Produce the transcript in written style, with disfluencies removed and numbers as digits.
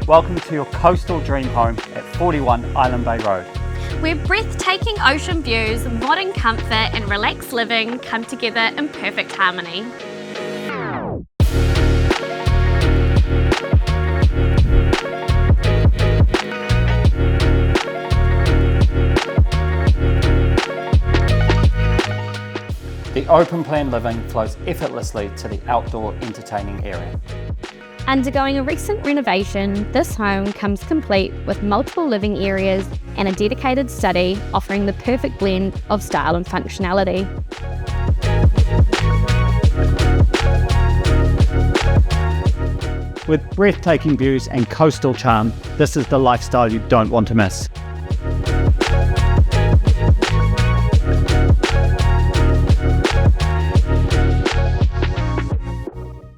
Welcome to your coastal dream home at 41 Island Bay Road. Where breathtaking ocean views, modern comfort and relaxed living come together in perfect harmony. The open plan living flows effortlessly to the outdoor entertaining area. Undergoing a recent renovation, this home comes complete with multiple living areas and a dedicated study offering the perfect blend of style and functionality. With breathtaking views and coastal charm, this is the lifestyle you don't want to miss.